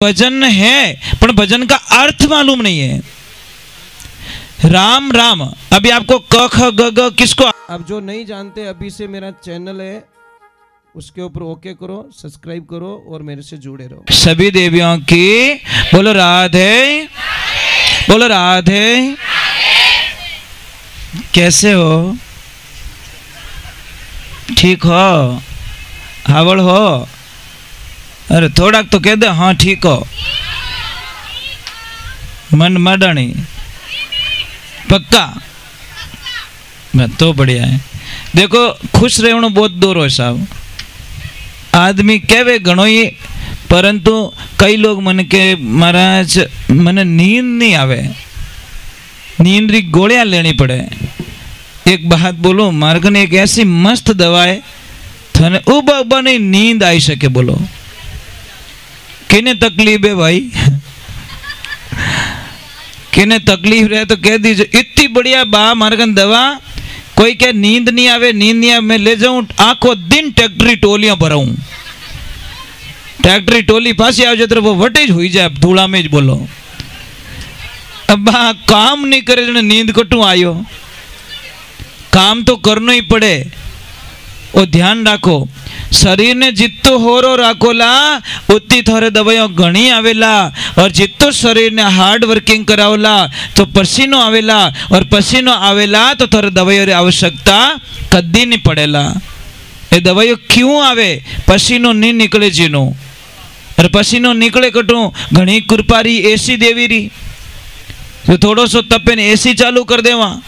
भजन है पर भजन का अर्थ मालूम नहीं है। राम राम, अभी आपको क ख ग ग किसको, अब जो नहीं जानते अभी से मेरा चैनल है उसके ऊपर ओके करो, सब्सक्राइब करो और मेरे से जुड़े रहो। सभी देवियों की बोलो राधे, बोलो राधे। कैसे हो? ठीक हो? हावड़ हो? अरे थोड़ा तो कह दे हाँ ठीक हो। मन मडणी पक्का मैं तो बढ़िया है। देखो खुश रहना बहुत दूर हो साहब, आदमी कहवे घणो ही, परंतु कई लोग मन के महाराज मन नींद नहीं आवे, नींद री गोलियां लेनी पड़े। एक बात बोलो, मार्ग ने एक ऐसी मस्त दवा है थने उबा उबा नहीं नींद आई सके। बोलो किने तकलीफ है भाई? किने तकलीफ रहे तो कह दीजिए, इतनी बढ़िया बा मार्गन दवा। कोई क्या नींद नहीं आवे, नींद नहीं आवे, मैं ले जाऊं आखो दिन ट्रैक्टरी टोलियां भराऊं, ट्रैक्टरी टोली पास आ जाए तो वो वटेज हुई जाए धूला में। बोलो अब काम नहीं करे जने नींद कटू आयो, काम तो करना ही पड़े। और ध्यान राखो, शरीर ने जितो होरो राखोला उतनी थारे दवाइयों घणी आवेला, और जितो शरीर ने हार्ड वर्किंग करावला तो पसीनो आवेला, और पसीनो आवेला तो थारे दवाइयों री आवश्यकता कदी नहीं पड़ेला। ये दवाइयों क्यों आवे? पसीनो नहीं निकले जीनो, और पसीनो निकले कटू घणी कृपारी एसी देवी री, तो थोड़ो सो तपे ने एसी चालू कर देवा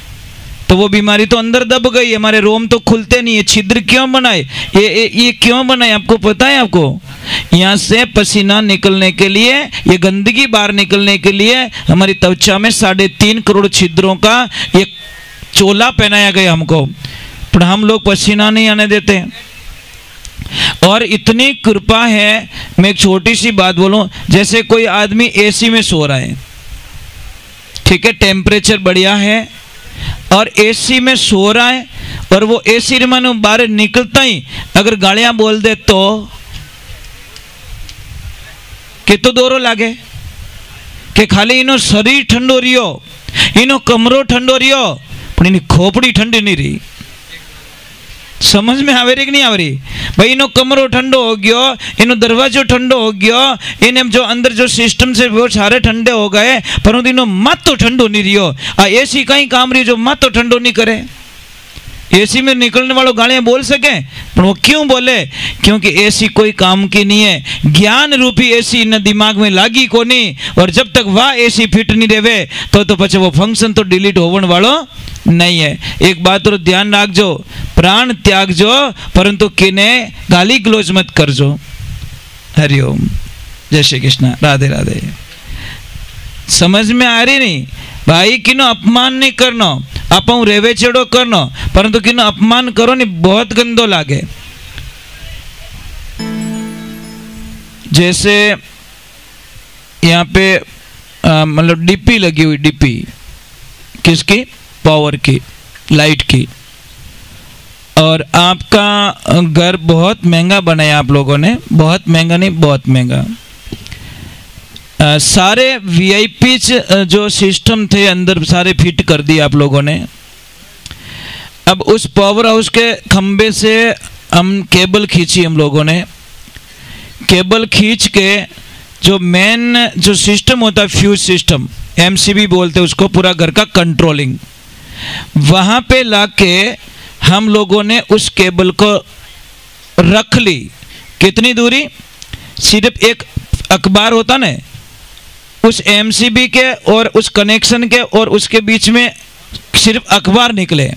तो वो बीमारी तो अंदर दब गई। हमारे रोम तो खुलते नहीं है। छिद्र क्यों बनाए? ये क्यों बनाए आपको पता है? आपको यहाँ से पसीना निकलने के लिए, ये गंदगी बाहर निकलने के लिए हमारी त्वचा में 3.5 करोड़ छिद्रों का एक चोला पहनाया गया हमको, पर हम लोग पसीना नहीं आने देते। और इतनी कृपा है, मैं एक छोटी सी बात बोलूं, जैसे कोई आदमी एसी में सो रहा है, ठीक है, टेम्परेचर बढ़िया है और एसी में सो रहा है, और वो एसी मानो बाहर निकलता ही अगर गालियां बोल दे तो कितो दोरो लागे कि खाली इनो शरीर ठंडो रियो, इनो कमरो ठंडो रियो, पर इनी खोपड़ी ठंडी नहीं रही। समझ में आवे रही कि नहीं आवे रही? भाई इनो कमरो ठंडो हो गयो, इनो दरवाजो ठंडो हो गयो, इने जो अंदर जो सिस्टम से वो सारे ठंडे हो गए, परंतु इनो मत तो ठंडो नहीं रियो। आ एसी कहीं काम रही जो मत तो ठंडो नहीं करे। एसी में निकलने वालों गालियां बोल सके, पर वो क्यों बोले? क्योंकि एसी कोई काम की नहीं है। ज्ञान रूपी एसी इन दिमाग में लागी को नहीं, और जब तक वह एसी फिट नहीं रहे तो पचे वो फंक्शन तो डिलीट होवन वालो नहीं है। एक बात और ध्यान रखजो, प्राण त्यागजो परंतु किने गाली गलोच मत करजो। हरिओम, जय श्री कृष्ण, राधे राधे। समझ में आ रही नहीं भाई? किनो अपमान नहीं करनो, आप रेवे चेड़ो करनो, परंतु किनो अपमान करो नहीं बहुत गंदो लागे। जैसे यहाँ पे मतलब डीपी लगी हुई, डीपी किसकी? पावर की, लाइट की, और आपका घर बहुत महंगा बनाया आप लोगों ने, बहुत महंगा नहीं, बहुत महंगा। सारे वीआईपी जो सिस्टम थे अंदर सारे फिट कर दिए आप लोगों ने। अब उस पावर हाउस के खंबे से हम केबल खींची, हम लोगों ने केबल खींच के जो मेन जो सिस्टम होता है, फ्यूज सिस्टम, एमसीबी बोलते हैं उसको, पूरा घर का कंट्रोलिंग, वहां पे लाके हम लोगों ने उस केबल को रख ली। कितनी दूरी? सिर्फ एक अखबार होता ना, उस एमसीबी के और उस कनेक्शन के और उसके बीच में सिर्फ अखबार निकले,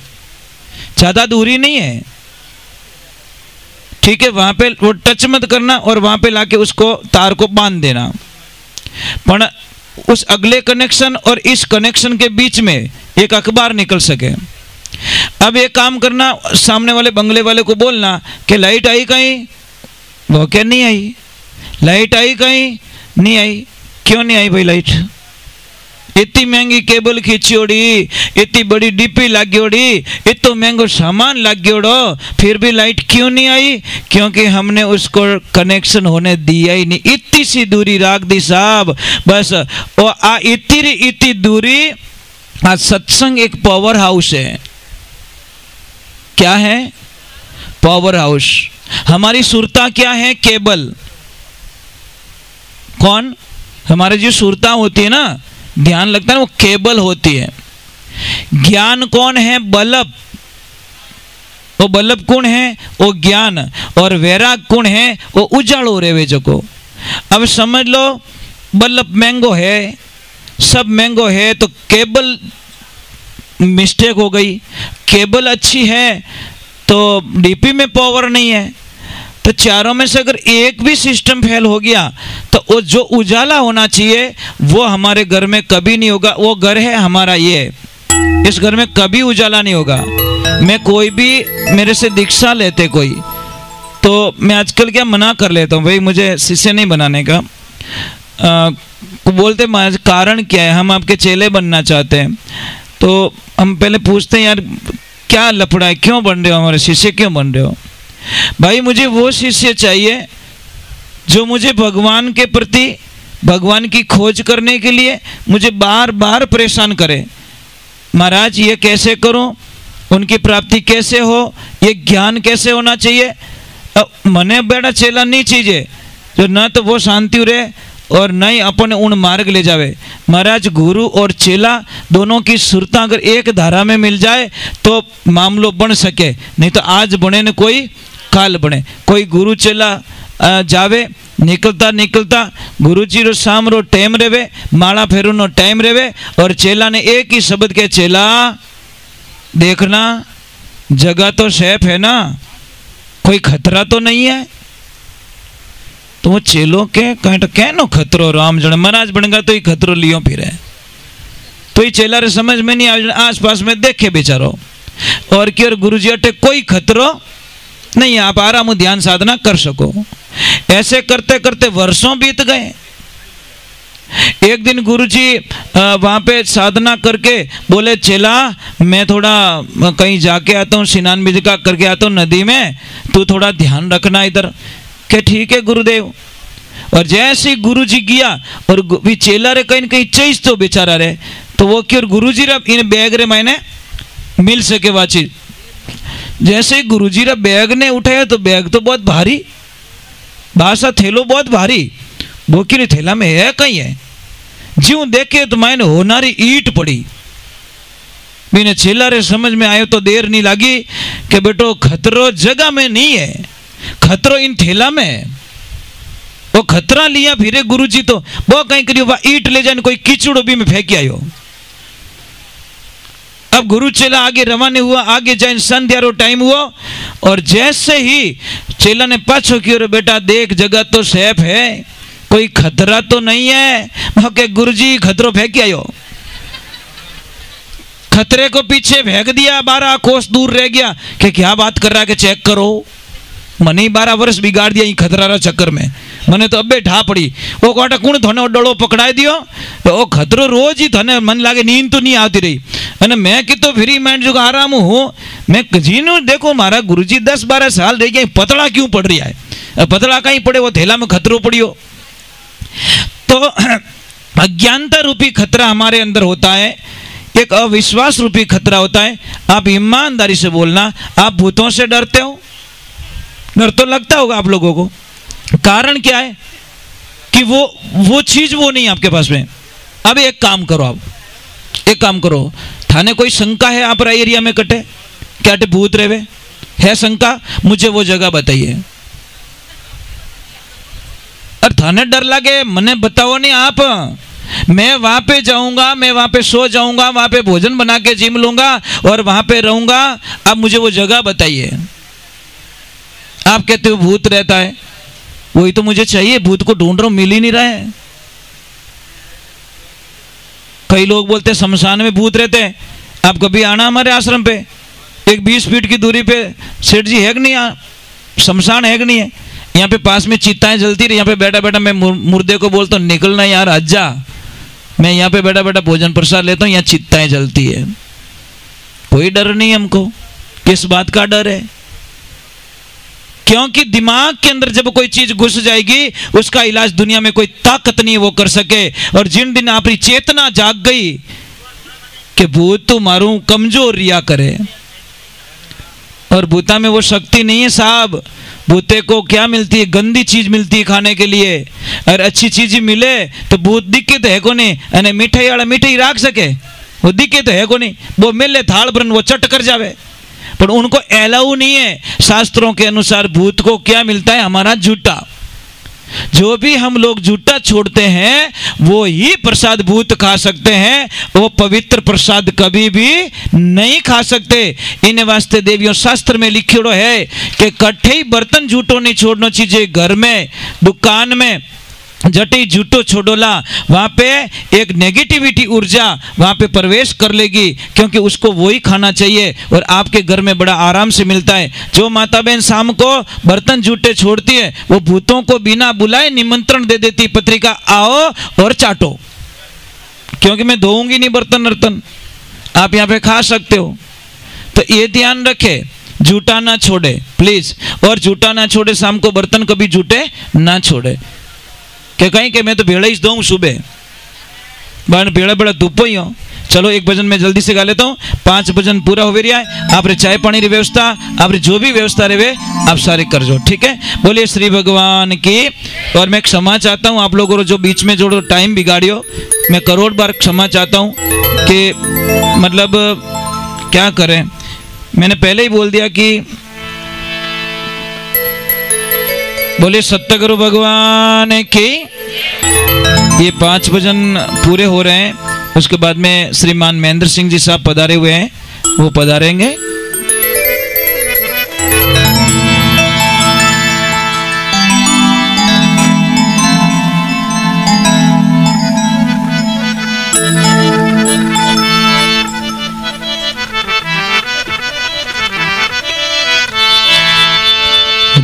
ज्यादा दूरी नहीं है, ठीक है। वहां पे वो टच मत करना और वहां पे लाके उसको तार को बांध देना, पर उस अगले कनेक्शन और इस कनेक्शन के बीच में एक अखबार निकल सके। अब एक काम करना, सामने वाले बंगले वाले को बोलना कि लाइट आई कहीं? वो क्या नहीं आई। लाइट आई कहीं? नहीं आई। क्यों नहीं आई भाई लाइट? इतनी महंगी केबल खींचियोड़ी, इतनी बड़ी डीपी लाग्योड़ी, इतना महंगो सामान लाग्योड़ो, फिर भी लाइट क्यों नहीं आई? क्योंकि हमने उसको कनेक्शन होने दिया ही नहीं। इतनी सी दूरी राख दी साहब बस। और इतनी दूरी। आज सत्संग एक पावर हाउस है। क्या है? Power house. हमारी सुरता क्या है? केबल। कौन? हमारे जो सुरता होती है ना, ध्यान लगता है, वो केबल होती है। ज्ञान कौन है? बल्ब। वो बल्ब कौन है? वो ज्ञान। और वैराग कौन है? वो उजाड़ो रेवे जको। अब समझ लो, बल्ब महंगो है, सब महंगो है, तो केबल मिस्टेक हो गई। केबल अच्छी है तो डीपी में पावर नहीं है। तो चारों में से अगर एक भी सिस्टम फेल हो गया तो वो जो उजाला होना चाहिए वो हमारे घर में कभी नहीं होगा। वो घर है हमारा, ये इस घर में कभी उजाला नहीं होगा। मैं कोई भी मेरे से दीक्षा लेते कोई, तो मैं आजकल क्या मना कर लेता हूँ, भाई मुझे शिष्य नहीं बनाने का। बोलते महाराज कारण क्या है? हम आपके चेले बनना चाहते हैं। तो हम पहले पूछते हैं, यार क्या लफड़ा है, क्यों बन रहे हो, हमारे शिष्य क्यों बन रहे हो? भाई मुझे वो शिष्य चाहिए जो मुझे भगवान के प्रति, भगवान की खोज करने के लिए मुझे बार बार परेशान करे। महाराज ये कैसे करूं, उनकी प्राप्ति कैसे हो, ये ज्ञान कैसे होना चाहिए। मने बेड़ा चेला नहीं चाहिए जो न तो वो शांति रहे और न ही अपन उन मार्ग ले जावे। महाराज गुरु और चेला दोनों की सुरता अगर एक धारा में मिल जाए तो मामलो बन सके, नहीं तो आज बने न कोई काल बने। कोई गुरु चेला जावे, निकलता निकलता गुरुजी रो शाम रो टाइम रेवे, माला फेरू नो टाइम रेवे, और चेला ने एक ही शब्द के, चेला देखना जगह तो सेफ है ना, कोई खतरा तो नहीं है। तो वो चेलो के कहनो खतरो, राम जन महाराज बनेगा तो ही खतरो लियो फिरे। तो ये चेला रे समझ में नहीं आ, आस पास में देखे बेचारो, और कि गुरुजी अटे कोई खतरो नहीं, आप आराम ध्यान साधना कर सको। ऐसे करते करते वर्षों बीत गए। एक दिन गुरुजी वहां पे साधना करके बोले, चेला मैं थोड़ा कहीं जाके आता हूँ, स्नान भी का करके आता हूँ नदी में, तू थोड़ा ध्यान रखना इधर। के ठीक है गुरुदेव। और जैसे ही गुरुजी गया और चेला रे कहीं कहीं चीज तो बेचारा रे, तो वो क्यों गुरुजी रा इन बैग रे मैंने मिल सके वाची। जैसे ही गुरुजी रा बैग ने उठाया तो बैग तो बहुत भारी, भाषा थैलो बहुत भारी, वो क्यों थैला में है कहीं है। ज्यों देखे तो मैंने होनारी ईट पड़ी। मैंने चेला रे समझ में आयो तो देर नहीं लगी कि बेटो खतरो जगह में नहीं है, खतरो इन थैला में है। वो खतरा लिया फिरे गुरुजी तो वो कहीं करियो ईट ले जाने कोई कीचड़ भी में फेंक आयो। अब गुरु चेला आगे रवाना हुआ, आगे जाए संध्या रो टाइम हुआ, और जैसे ही चेला ने पाछो कियो, रे बेटा देख जगह तो सेफ है, कोई खतरा तो नहीं है। के गुरुजी खतरो फेंक आयो। खतरे को पीछे फेंक दिया, 12 कोस दूर रह गया कि क्या बात कर रहा है कि चेक करो। मने 12 वर्ष बिगाड़ दिया खतरा रा चक्कर में, मने तो अबे ठा पड़ी। वो कोटा कौन थने डोलो पकड़ाई दियो, तो वो खतरो रोज ही थने मन लागे, नींद तो नहीं आती रही। अने मैं कि तो फ्री माइंड जो आराम हूँ, मैं जीनू देखो मारा गुरुजी 10-12 साल रह गया, पतला क्यों पड़ रहा है, पतला कहीं पड़े, वो थैला में खतरो पड़ियो। तो अज्ञानता रूपी खतरा हमारे अंदर होता है, एक अविश्वास रूपी खतरा होता है। आप ईमानदारी से बोलना, आप भूतों से डरते हो? डर तो लगता होगा आप लोगों को। कारण क्या है कि वो चीज वो नहीं आपके पास में। अब एक काम करो, आप एक काम करो, थाने कोई शंका है आप एरिया में कटे क्या भूत रेवे है शंका, मुझे वो जगह बताइए। और थाने डर लगे, मने बताओ नहीं आप, मैं वहां पे जाऊंगा, मैं वहां पे सो जाऊंगा, वहां पे भोजन बना के जिम लूंगा और वहां पे रहूंगा, आप मुझे वो जगह बताइए। आप कहते हो भूत रहता है, वही तो मुझे चाहिए, भूत को ढूंढ रहा हूं, मिल ही नहीं रहा है। कई लोग बोलते हैं शमशान में भूत रहते हैं। आप कभी आना हमारे आश्रम पे, एक 20 फीट की दूरी पे सेठ जी है कि नहीं, शमशान है कि नहीं है। यहाँ पे पास में चिताएं जलती रही, यहाँ पे बैठा बैठा मैं मुर्दे को बोलता हूँ निकलना यार, हज जा, मैं यहाँ पे बैठा बैठा भोजन प्रसाद लेता हूँ, यहाँ चित्ताएं जलती है, कोई डर नहीं हमको। किस बात का डर है? क्योंकि दिमाग के अंदर जब कोई चीज घुस जाएगी उसका इलाज दुनिया में कोई ताकत नहीं वो कर सके। और जिन दिन आपकी चेतना जाग गई कि भूत तो मारूं, कमजोर रिया करे, और भूता में वो शक्ति नहीं है साहब। भूते को क्या मिलती है? गंदी चीज मिलती है खाने के लिए, और अच्छी चीज मिले तो भूत दिखे तो है को नहीं, अने मिठाई वाला मिठाई राख सके, वो दिखे तो है को नहीं, वो मिले थाल भरन वो चट कर जावे, पर उनको अलाउ नहीं है। शास्त्रों के अनुसार भूत को क्या मिलता है? हमारा झूठा। जो भी हम लोग झूठा छोड़ते हैं वो ही प्रसाद भूत खा सकते हैं, वो पवित्र प्रसाद कभी भी नहीं खा सकते। इन वास्ते देवियों शास्त्र में लिखियो है कि कठे बर्तन झूठो नहीं छोड़ना चाहिए। घर में, दुकान में जटी झूठो छोड़ोला, वहां पे एक नेगेटिविटी ऊर्जा वहां पे प्रवेश कर लेगी, क्योंकि उसको वही खाना चाहिए और आपके घर में बड़ा आराम से मिलता है। जो माता बहन शाम को बर्तन झूठे छोड़ती है वो भूतों को बिना बुलाए निमंत्रण दे देती, पत्रिका आओ और चाटो, क्योंकि मैं धोऊंगी नहीं बर्तन वर्तन, आप यहाँ पे खा सकते हो। तो ये ध्यान रखे, झूठा ना छोड़े प्लीज, और झूठा ना छोड़े, शाम को बर्तन कभी झूठे ना छोड़े। कि कहीं के मैं तो भेड़ा ही दूँ सुबह, बार भेड़ा बड़ा धूपो ही हो। चलो एक भजन में जल्दी से गा लेता हूँ, 5 भजन पूरा हो रहा है। आप चाय पानी की व्यवस्था, आप जो भी व्यवस्था रहे आप सारे कर जो, ठीक है। बोलिए श्री भगवान की। और मैं क्षमा चाहता हूँ आप लोगों को जो बीच में जो टाइम बिगाड़ियो, मैं करोड़ बार क्षमा चाहता हूँ कि मतलब क्या करें। मैंने पहले ही बोल दिया कि बोले सत्य गुरु भगवान की। ये 5 भजन पूरे हो रहे हैं, उसके बाद में श्रीमान महेंद्र सिंह जी साहब पधारे हुए हैं, वो पधारेंगे।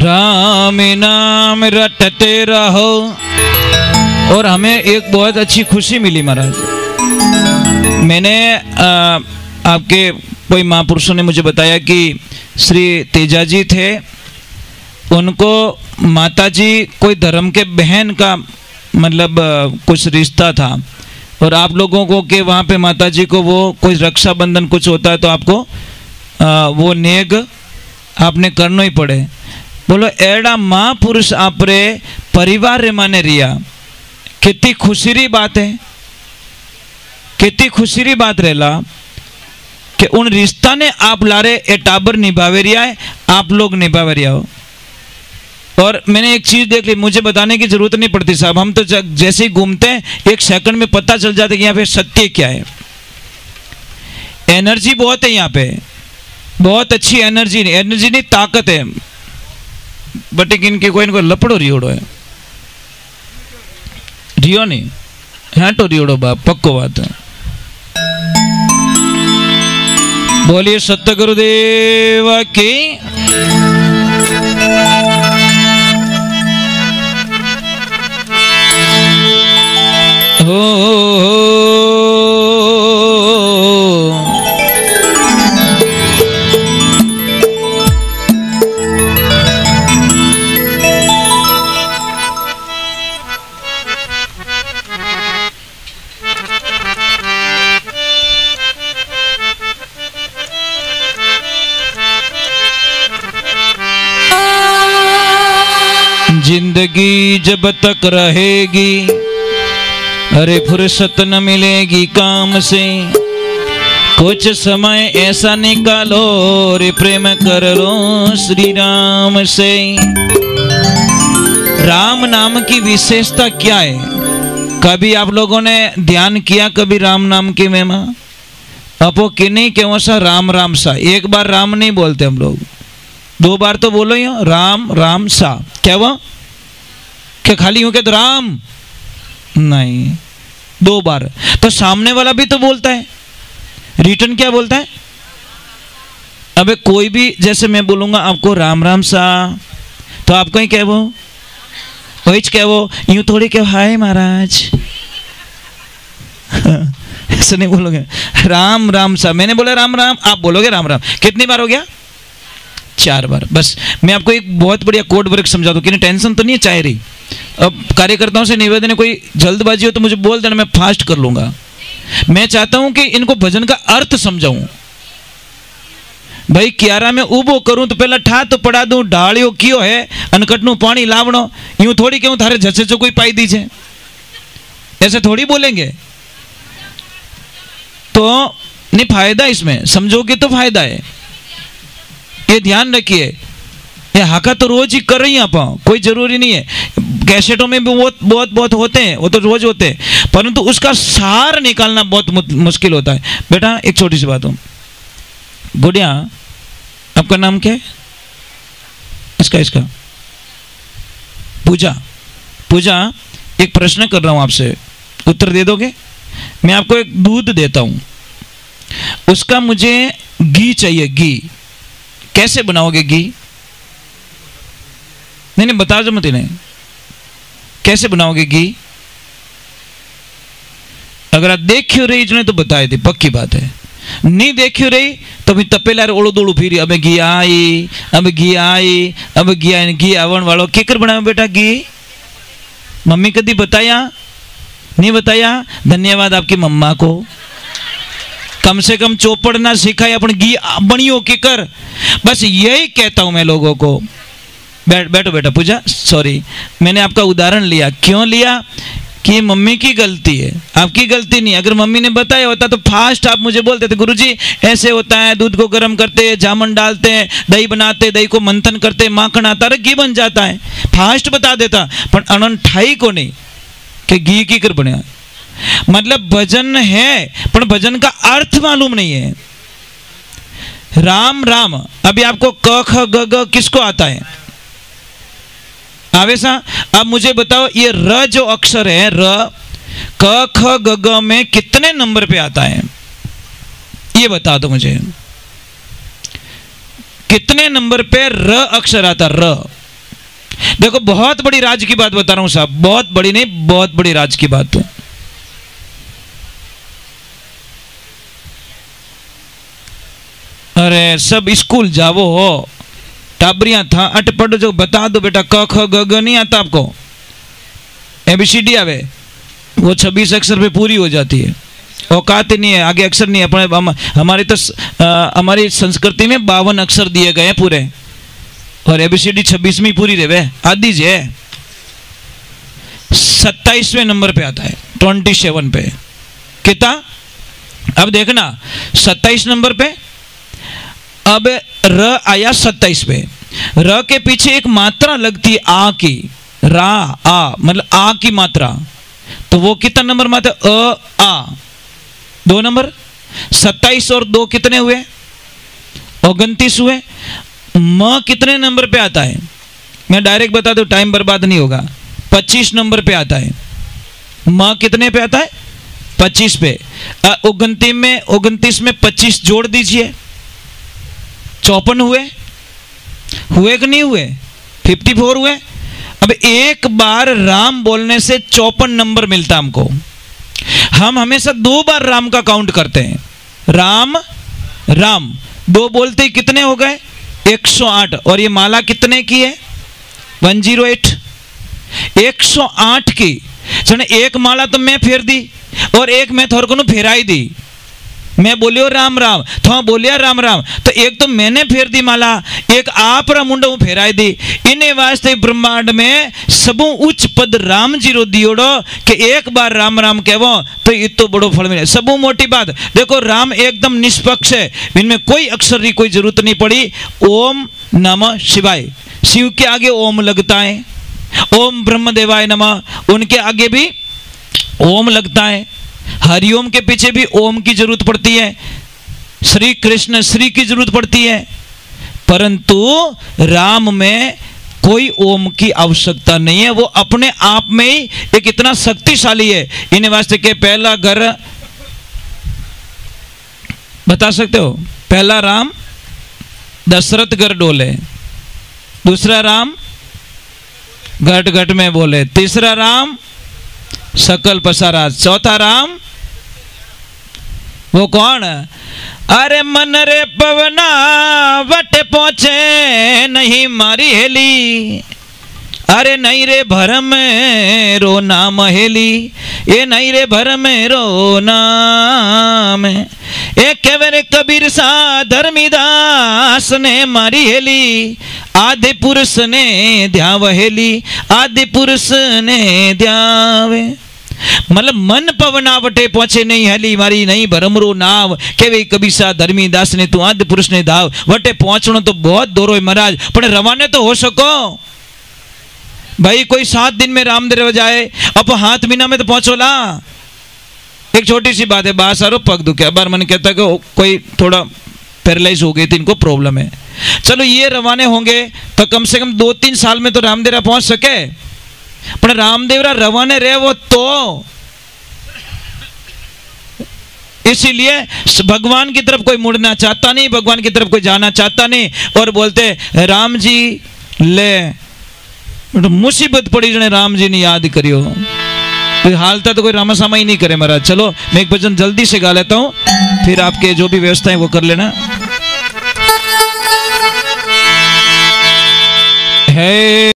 राम नाम रटते रहो। और हमें एक बहुत अच्छी खुशी मिली महाराज, मैंने आपके कोई महापुरुषों ने मुझे बताया कि श्री तेजा जी थे, उनको माताजी कोई धर्म के बहन का मतलब कुछ रिश्ता था, और आप लोगों को के वहाँ पे माताजी को वो कोई रक्षाबंधन कुछ होता है तो आपको वो नेग आपने करना ही पड़े। बोलो एड़ा महापुरुष आपरे परिवार रे माने रिया, कितनी खुशी री बात है, कितनी खुशी री बात रहेला कि उन रिश्ता ने आप लारे ए टाबर निभावे रिया है, आप लोग निभावे रिया हो। और मैंने एक चीज देख ली, मुझे बताने की जरूरत नहीं पड़ती साहब, हम तो जैसे ही घूमते हैं 1 सेकंड में पता चल जाता है कि यहाँ पे सत्य क्या है। एनर्जी बहुत है यहाँ पे, बहुत अच्छी एनर्जी, एनर्जी नहीं ताकत है। बट इनके कोई इनको लपड़ो रियोड़ो है, रियो नहीं है तो रियोड़ो बाप, पक्को बात है। बोलिए सत्य गुरुदेव की। जिंदगी जब तक रहेगी, अरे फुर्सत न मिलेगी काम से, कुछ समय ऐसा निकालो रे प्रेम कर लो श्री राम से। राम नाम की विशेषता क्या है? कभी आप लोगों ने ध्यान किया कभी राम नाम की महिमा? अपो कि नहीं क्यों सा राम राम सा, एक बार राम नहीं बोलते हम लोग, 2 बार तो बोलो ही राम राम सा। क्या वो क्या खाली यूं कहते राम नहीं, 2 बार। तो सामने वाला भी तो बोलता है, रिटर्न क्या बोलता है? अबे कोई भी, जैसे मैं बोलूंगा आपको राम राम सा, तो आपको ही क्या वो वही क्या वो यूं थोड़ी क्या हाय महाराज, ऐसे नहीं बोलोगे, राम राम साहब। मैंने बोला राम राम, आप बोलोगे राम राम। कितनी बार हो गया? 4 बार। बस मैं आपको एक बहुत बढ़िया कोड वर्क समझा दूं कि टेंशन तो नहीं है चाह रही। अब कार्यकर्ताओं से निवेदन है, कोई जल्दबाजी हो तो मुझे बोल देना, मैं फास्ट कर लूंगा। मैं चाहता हूं कि इनको भजन का अर्थ समझाऊं। भाई क्यारा में उबो करूं तो पहला ठा तो पड़ा दूं, ढालियो कियो है अनकटनु पानी लावणो, यूं थोड़ी कहूं थारे झसे जो कोई पाई दीजिए, ऐसे थोड़ी बोलेंगे। तो नहीं फायदा इसमें, समझोगे तो फायदा है, ये ध्यान रखिए। ये हाका तो रोज ही कर रही हैं आप, कोई जरूरी नहीं है। कैसेटों में भी बहुत होते हैं, वो तो रोज होते हैं, परंतु उसका सार निकालना बहुत मुश्किल होता है। बेटा एक छोटी सी बात हो, गुड़िया आपका नाम क्या है? इसका पूजा। पूजा, एक प्रश्न कर रहा हूं आपसे, उत्तर दे दोगे? मैं आपको एक दूध देता हूं, उसका मुझे घी चाहिए। घी कैसे बनाओगे? घी नहीं बता दो मत इन्हें, कैसे बनाओगे घी? अगर आप देखियो रही इसने तो बताए थे, पक्की बात है। नहीं देखियो रही तो भी तपेला ओळो दोड़ू फिरी, अब घी आई, अब घी आई, अब घी आई। घी आवण वालों केकर बनाओ बेटा घी? मम्मी कदी बताया? नहीं बताया। धन्यवाद आपकी मम्मा को, कम से कम चौपड़ ना सिखाया, अपन घी बनियो केकर। बस यही कहता हूं मैं लोगों को। बैठो बेटा पूजा, सॉरी मैंने आपका उदाहरण लिया। क्यों लिया? कि मम्मी की गलती है, आपकी गलती नहीं। अगर मम्मी ने बताया होता तो फास्ट आप मुझे बोलते थे, गुरुजी ऐसे होता है, दूध को गर्म करते हैं, जामुन डालते हैं, दही बनाते, दही को मंथन करते, माखन आता है, घी बन जाता है, फास्ट बता देता। पर अनठाई को नहीं कि घी की कर बने। मतलब भजन है पर भजन का अर्थ मालूम नहीं है। राम राम, अभी आपको क ख ग ग किसको आता है? आवेशा, अब मुझे बताओ ये र जो अक्षर है, र क ख ग ग में कितने नंबर पे आता है? ये बता दो मुझे, कितने नंबर पे र अक्षर आता? र। देखो बहुत बड़ी राज की बात बता रहा हूं साहब, बहुत बड़ी नहीं, बहुत बड़ी राज की बात है। अरे सब स्कूल जावो हो, टाबरियां था अट पढ़ो जो, बता दो बेटा क ख ग ग नहीं आता आपको? ABCD आवे, वो 26 अक्षर पे पूरी हो जाती है, औकात नहीं है, आगे अक्षर नहीं है। अपने हमारी तो हमारी संस्कृति में 52 अक्षर दिए गए हैं पूरे, और ABCD 26 में पूरी रहे। आदि जे 27वें नंबर पे आता है, 27 पे कितना? अब देखना 27 नंबर पे, अब र आया 27 पे। र के पीछे एक मात्रा लगती है आ की, रा आ, मतलब आ की मात्रा, तो वो कितना नंबर में आता है? अ आ, 2 नंबर। 27 और 2 कितने हुए? 29 हुए। म कितने नंबर पे आता है? मैं डायरेक्ट बता दूं, टाइम बर्बाद नहीं होगा। 25 नंबर पे आता है। म कितने पे आता है? 25 पे। 29 में 25 जोड़ दीजिए, 54 हुए कि नहीं हुए? 54 हुए। अब एक बार राम बोलने से 54 नंबर मिलता हमको। हम हमेशा 2 बार राम का काउंट करते हैं, राम राम, 2 बोलते ही कितने हो गए? 108। और ये माला कितने की है? 108। 108 की सुने, एक माला तो मैं फेर दी और एक मैं थोर को फेराई दी। मैं बोलियो राम राम, तो बोलिया राम राम, तो एक तो मैंने फेर दी माला, एक आप रा मुंडा फेराई दी। इन्हें वास्ते ब्रह्मांड में सबू उच्च पद राम जी रो दियोड़ो कि एक बार राम राम कहवो तो इतो बड़ो फल मिले। सबू मोटी बात देखो, राम एकदम निष्पक्ष है, इनमें कोई अक्षर की कोई जरूरत नहीं पड़ी। ओम नमः शिवाय, शिव के आगे ओम लगता है। ओम ब्रह्मदेवाय नमः, उनके आगे भी ओम लगता है। हरिओम के पीछे भी ओम की जरूरत पड़ती है। श्री कृष्ण श्री की जरूरत पड़ती है, परंतु राम में कोई ओम की आवश्यकता नहीं है। वो अपने आप में ही एक इतना शक्तिशाली है। इन्हें वास्ते के पहला घर बता सकते हो? पहला राम दशरथ घर डोले, दूसरा राम घट घट में बोले, तीसरा राम सकल पसारा, चौथा राम वो कौन? अरे मन रे पवना वट पहुंचे नहीं मारी हेली, अरे नहीं रे भरम रो नाम हेली, ये नहीं रे भरम रो नाम, ए केवरे कबीर सा धर्मीदास ने मारी हेली, आदि पुरुष ने ध्याव हेली, आदि पुरुष ने ध्यावे। मतलब मन पवनावटे पहुंचे नहीं हेली मारी नहीं भरमरो नाव, केवे कबीसा धर्मीदास ने तू आदि पुरुष ने धाव। वटे पहुंचनो तो बहुत दोरो है महाराज, पर रवाने तो हो सको भाई। कोई 7 दिन में रामदेव जाए, अब 7 महीना में तो पहुंचो ला। एक छोटी सी बात है, बात सारो पग दुखे, बार मन कहता कि कोई थोड़ा पैरालाइज हो गई थी, इनको प्रॉब्लम है, चलो ये रवाने होंगे तो कम से कम 2-3 साल में तो रामदेवरा पहुंच सके। पर रामदेवरा रवाने रहे वो तो, इसीलिए भगवान की तरफ कोई मुड़ना चाहता नहीं, भगवान की तरफ कोई जाना चाहता नहीं, और बोलते राम जी ले मुसीबत पड़ी जने राम जी ने याद करियो। कोई हालता तो कोई रामासामा ही नहीं करे महाराज। चलो मैं एक भजन जल्दी से गा लेता हूं, फिर आपके जो भी व्यवस्था है वो कर लेना है।